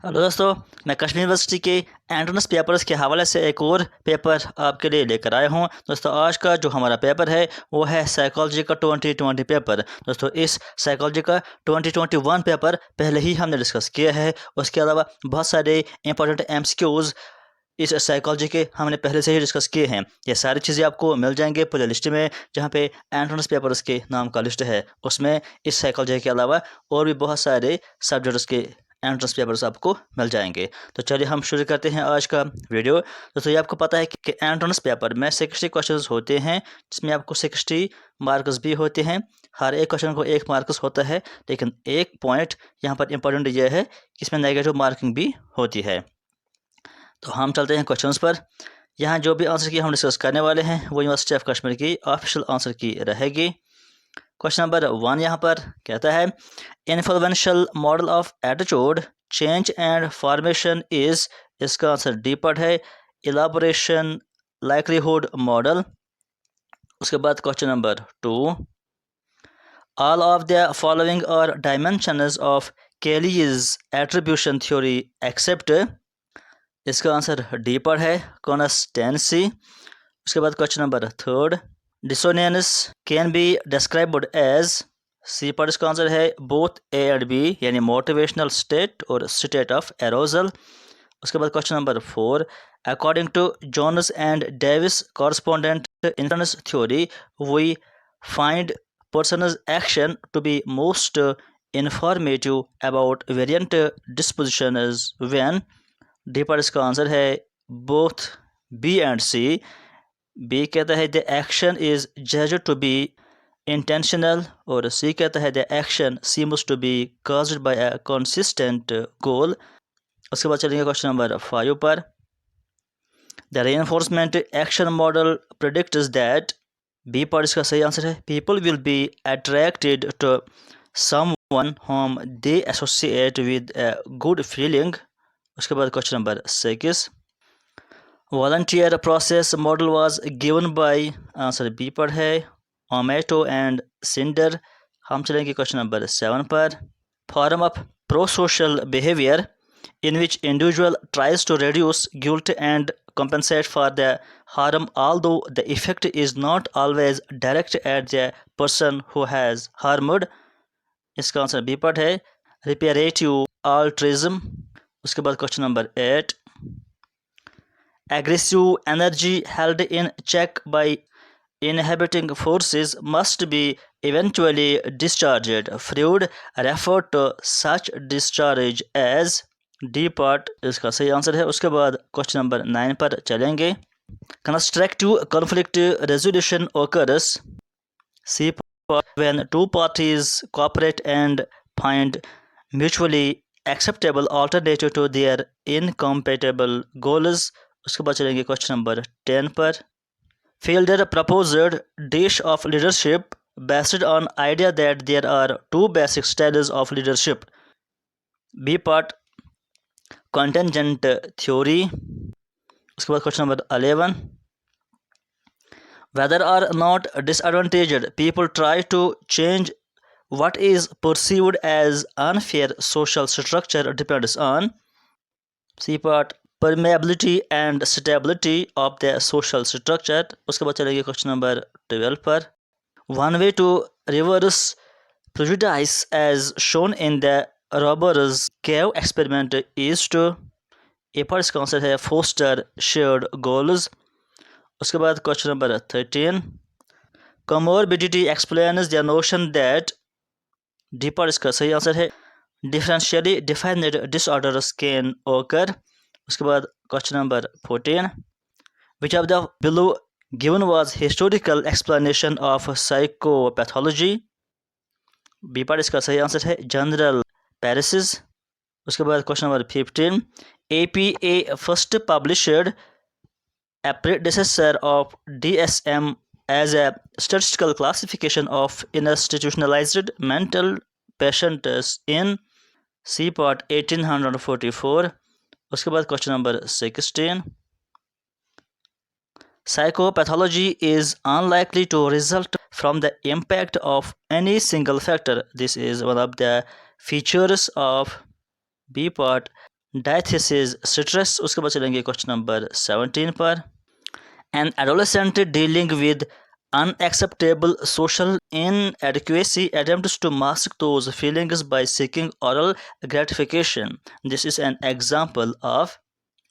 Hello दोस्तों, मैं Kashmir university के एंट्रेंस पेपर्स के हवाले से एक और पेपर आपके लिए लेकर आया हूं। दोस्तों, आज का जो हमारा पेपर है वो है साइकोलॉजी का 2020 पेपर। दोस्तों, इस साइकोलॉजी का 2021 पेपर पहले ही हमने डिस्कस किया है। उसके अलावा बहुत सारे इंपॉर्टेंट एमसीक्यूज़ इस साइकोलॉजी के हमने पहले से ही डिस्कस किए हैं। ये सारी चीज़ें आपको मिल जाएंगे प्ले लिस्ट में, जहाँ पे एंट्रेंस पेपर्स के नाम का लिस्ट है। उसमें इस साइकोलॉजी के अलावा और भी बहुत सारे सब्जेक्ट्स के एंट्रेंस पेपर्स आपको मिल जाएंगे। तो चलिए हम शुरू करते हैं आज का वीडियो। दोस्तों, ये आपको पता है कि एंट्रेंस पेपर में 60 क्वेश्चंस होते हैं, जिसमें आपको 60 मार्क्स भी होते हैं। हर एक क्वेश्चन को 1 मार्क्स होता है, लेकिन एक पॉइंट यहाँ पर इंपॉर्टेंट ये है कि इसमें नेगेटिव मार्किंग भी होती है। तो हम चलते हैं क्वेश्चंस पर। यहाँ जो भी आंसर की हम डिस्कस करने वाले हैं वो यूनिवर्सिटी ऑफ कश्मीर की ऑफिशियल आंसर की रहेगी। क्वेश्चन नंबर 1 यहाँ पर कहता है, influential model of attitude change and formation is. इसका आंसर डी पार्ट है, इलाबोरेशन लाइक्लीहुड मॉडल। उसके बाद question number 2, all of the following are dimensions of Kelley's attribution theory except. इसका आंसर डी पर है, कॉन्स्टेंसी। उसके बाद question number 3, dissonance can be described as. C पर इसका आंसर है बोथ ए एंड बी, यानी मोटिवेशनल स्टेट और स्टेट ऑफ एरोजल। उसके बाद question number 4, according to Jones and Davis correspondent influence theory we find person's action to be most informative about variant dispositions when. D पर इसका answer है both B and C. B कहता है the action is judged to be intentional, और C कहता है the action seems to be caused by a consistent goal. उसके बाद चलेंगे क्वेश्चन नंबर 5 पर। The reinforcement action model predicts that. B पर इसका सही आंसर है people will be attracted to someone whom they associate with a good feeling। उसके बाद question number 6, volunteer process model was given by. Answer B पर है ओमेटो and cinder. हम चलेंगे क्वेश्चन नंबर 7 पर। Form of pro social behaviour in which individual tries to reduce guilt and compensate for the harm, although the effect is not always direct at the person who has harmed। इसका answer B पर है reparative altruism। उसके बाद question number 8, aggressive energy held in check by inhibiting forces must be eventually discharged। Freud referred to such discharge as। D part इसका सही answer है। उसके बाद क्वेश्चन नंबर 9 पर चलेंगे। Constructive conflict resolution occurs। C part when two parties cooperate and find mutually acceptable alternative to their incompatible goals. उसके बाद चलेंगे क्वेश्चन नंबर 10 पर। Fielder proposed dish of leadership based on idea that there are two basic styles of leadership। B part contingent theory। उसके बाद question number 11, whether or not disadvantaged people try to change what is perceived as unfair social structure depends on। C part permeability and stability of the social structure। उसके बाद चलेंगे question number 12 पर। one way to reverse prejudice as shown in the robbers cave experiment is to। ए पर इसका answer है poster shared goals. उसके बाद question number 13, comorbidity explains the notion that. D पर इसका सही आंसर है differentially defined disorders can occur. उसके बाद question number 14, which of the below given was historical explanation of psychopathology. B पर इसका सही आंसर है जनरल पैरिसिस। उसके बाद question number 15, APA first published a predecessor of DSM as a statistical classification of institutionalized mental patients in। C part 1844। उसके बाद question number 16, psychopathology is unlikely to result from the impact of any single factor. This is one of the features of B part diathesis stress. उसके बाद चलेंगे question number 17 पर। An adolescent dealing with unacceptable social inadequacy attempts to mask those feelings by seeking oral gratification. This is an example of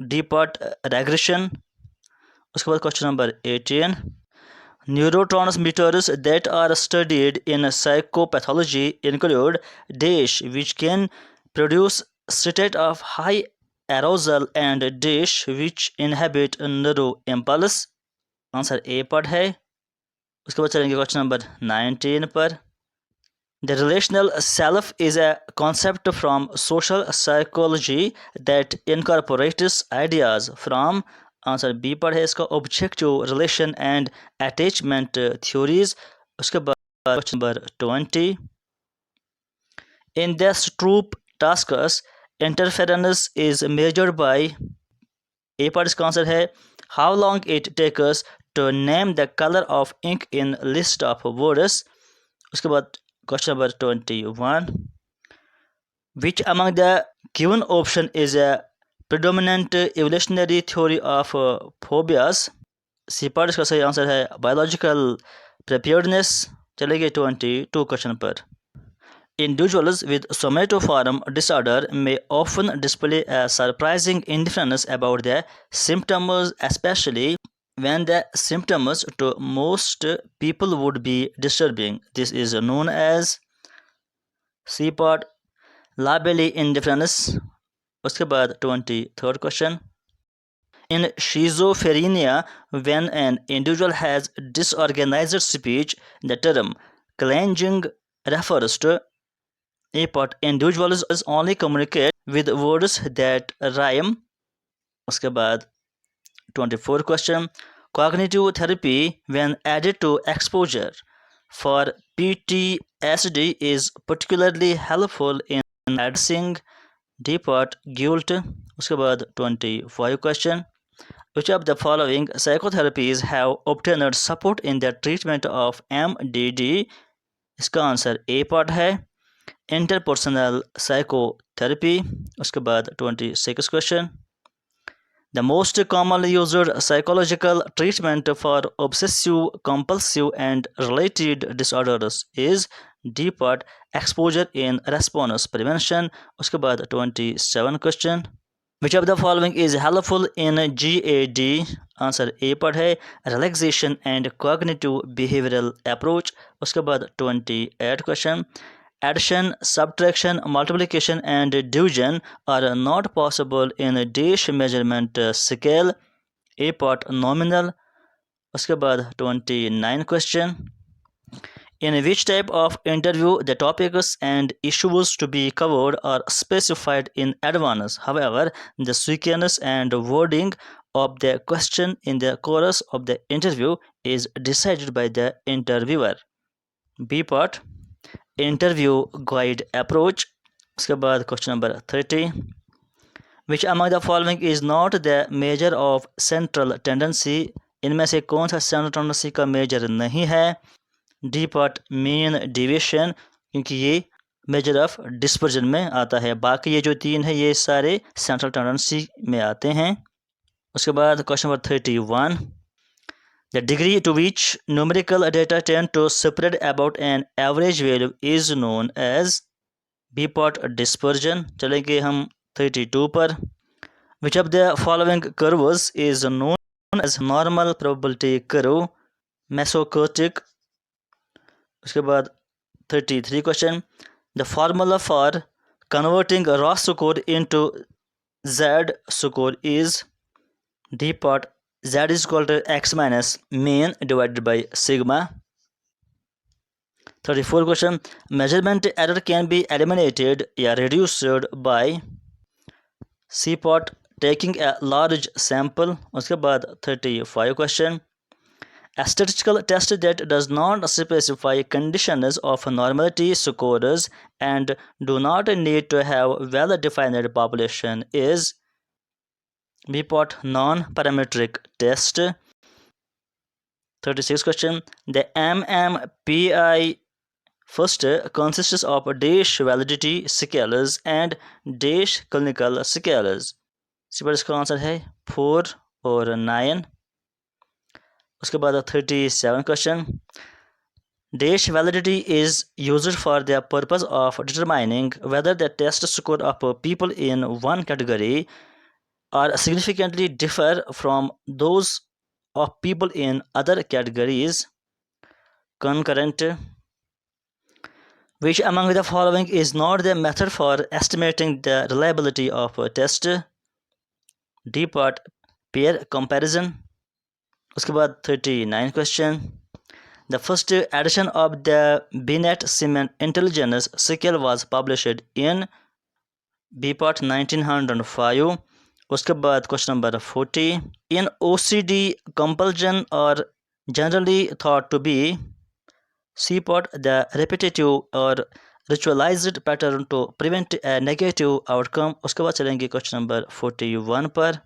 default regression. उसके बाद question number 18। Neurotransmitters that are studied in psychopathology include dash which can produce state of high arousal and dash which inhibit neuroimpulse। Answer A पर है। उसके बाद चलेंगे question number 19 पर। The relational self is a concept from social psychology that incorporates ideas from। Answer B पर है इसका objective relation and attachment theories. उसके बाद question number 20। In this troop tasks interference is measured by। A पर इसका answer है how long it takes to name the color of ink in list of words। उसके बाद question number 21। Which among the given option is a predominant evolutionary theory of phobias। सी पर इसका सही answer है biological preparedness. चलेंगे 22 question पर। Individuals with somatoform disorder may often display a surprising indifference about their symptoms, especially when the symptoms to most people would be disturbing. This is known as C part labelly indifference। उसके बाद 23rd question। In schizophrenia, when an individual has disorganized speech, the term clanging refers to a part individuals only communicate with words that rhyme। उसके बाद 24 question। Cognitive therapy when added to exposure for PTSD is particularly helpful in addressing deep guilt। उसके बाद 25 question। Which of the following psychotherapies have obtained support in the treatment of MDD। इसका answer A part है interpersonal psychotherapy. उसके बाद 26 question. The most commonly used psychological treatment for obsessive compulsive and related disorders is D part exposure in response prevention। उसके बाद 27 question. Which of the following is helpful in GAD। Answer A पर है relaxation and cognitive behavioural approach. उसके बाद 28 question. Addition, subtraction, multiplication and division are not possible in dash measurement scale। A part nominal। उसके बाद 29 question. In which type of interview the topics and issues to be covered are specified in advance. However, the sequence and wording of the question in the course of the interview is decided by the interviewer। B part interview guide approach। उसके बाद question number 30। Which among the following is not the measure of central tendency। इनमें से कौन सा central tendency का major नहीं है। D part mean deviation, क्योंकि ये मेजर ऑफ डिस्पर्जन में आता है। बाकी ये जो तीन है ये सारे सेंट्रल टेंडेंसी में आते हैं। उसके बाद question number 31। The degree to which numerical data tend to spread about an average value is known as. B part dispersion. चलेंगे हम 32 पर। Which of the following curves is known as normal probability curve. Mesokurtic. उसके बाद 33 question. The formula for converting raw score into Z score is. D part Z is equal to X minus mean divided by sigma. 34 question. Measurement error can be eliminated या reduced by. C part taking a large sample. उसके बाद 35 question. A statistical test that does not specify conditions of normality scores and do not need to have well-defined population is B part non-parametric test। 36 question। The MMPI first consists of dash validity scales and dash clinical scales। इसी पर इसका answer है 4 और 9। उसके बाद 37 question, dash validity is used for the purpose of determining whether the test score of people in one category are significantly differ from those of people in other categories. Concurrent, which among the following is not the method for estimating the reliability of a test? D part, peer comparison। उसके बाद 39 question, the first edition of the Binet Simon Intelligence Scale was published in B part 1905। उसके बाद question number 40, in OCD compulsion are generally thought to be C part, the repetitive or ritualized pattern to prevent a negative outcome। उसके बाद चलेंगे question number 41 पर,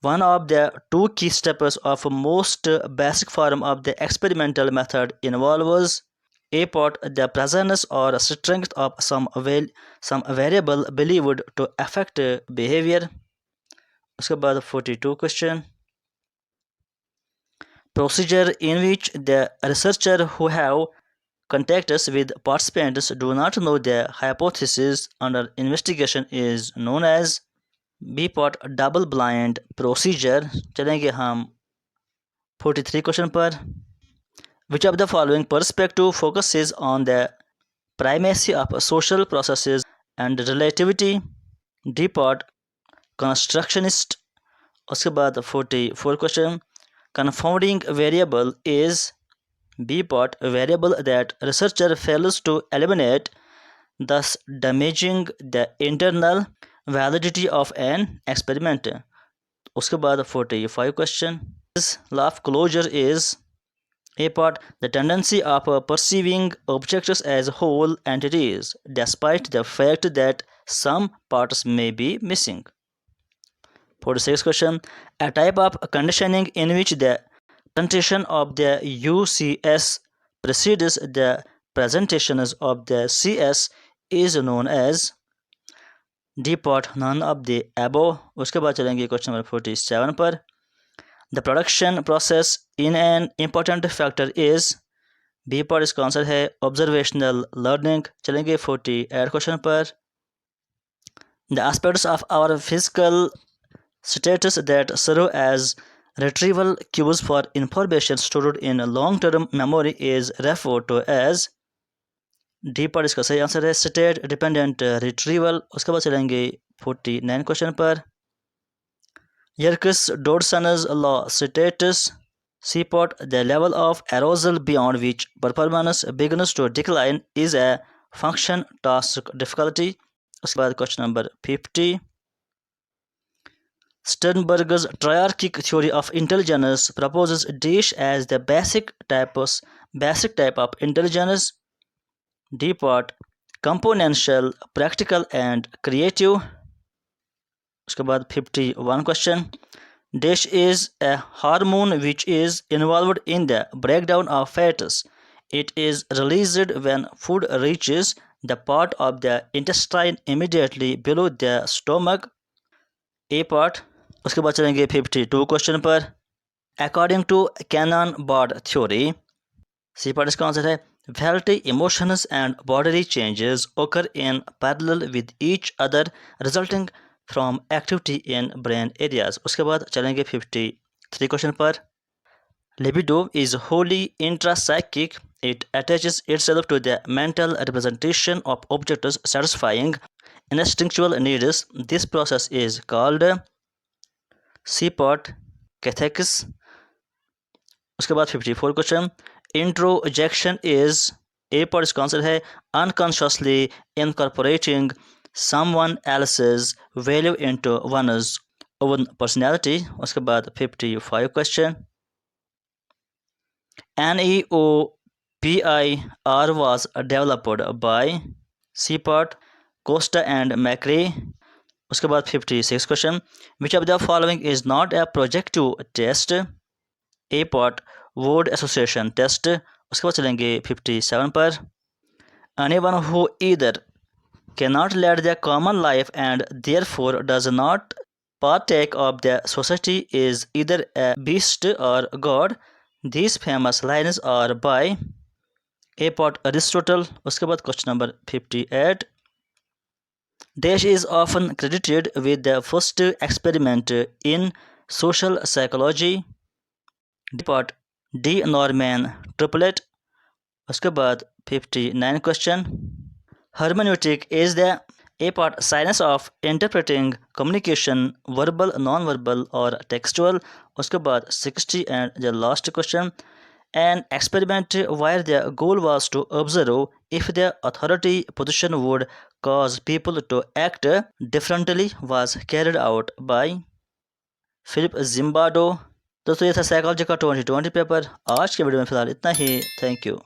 one of the two key steps of most basic form of the experimental method involves A part, the presence or strength of some variable believed to affect behavior। उसके बाद 42 question, procedure in which the researcher who have contacts with participants do not know the hypothesis under investigation is known as B part, double blind procedure। चलेंगे हम 43 question पर, which of the following perspective focuses on the primacy of social processes and relativity? D part, constructionist। उसके बाद 44 question, confounding variable is B part, variable that researcher fails to eliminate, thus damaging the internal validity of an experiment। उसके बाद 45 question, law of closure is A part, the tendency of perceiving objects as whole entities despite the fact that some parts may be missing। 46 question, a type of conditioning in which the presentation of the UCS precedes the presentations of the CS is known as D part, none of the above। उसके बाद चलेंगे question number 47 पर, the production process in an important factor is B part, इसका answer है observational learning। चलेंगे 48 question पर, the aspects of our physical status that serve as retrieval cues for information stored in long-term memory is referred to as D part, इसका सही answer है state dependent retrieval। उसके बाद चलेंगे 49 question पर, Yerkes-Dodson's law states C part, the level of arousal beyond which performance begins to decline is a function task difficulty। उसके बाद question number 50, Sternberg's triarchic theory of intelligence proposes dash as the basic type of intelligence। D part, componential, practical and creative। उसके बाद 51 question, dash is a hormone which is involved in the breakdown of fats. It is released when food reaches the part of the intestine immediately below the stomach। A part। उसके बाद चलेंगे 52 question पर, according to Cannon Bard theory, C part, इसका answer है felt emotions and bodily changes occur in parallel with each other resulting from activity in brain areas। उसके बाद चलेंगे 53 question पर, libido is wholly intrapsychic। It attaches itself to the mental representation of objects satisfying instinctual needs। This process is called C part, cathexis। उसके बाद 54 question, introjection is A part, इसका answer है unconsciously incorporating someone else's value into one's own personality। उसके बाद 55 question, NEOPIR was developed by C part, Costa and McRae। उसके बाद 56 question, which of the following is not a projective test? A part, word association test। उसके बाद चलेंगे 57 पर, anyone who either cannot lead the common life and therefore does not partake of the society is either a beast or god. These famous lines are by A part Aristotle. उसके बाद question number 58. Dash is often credited with the first experiment in social psychology. D part D Norman triplet. उसके बाद 59 question. Hermeneutic is the A part science of interpreting communication, verbal, non-verbal or textual. उसके बाद 60 and the last question. An experiment where the goal was to observe if the authority position would cause people to act differently was carried out by Philip Zimbardo. दोस्तों ये था psychology का 2020 paper. आज के video में फ़िलहाल इतना ही. Thank you.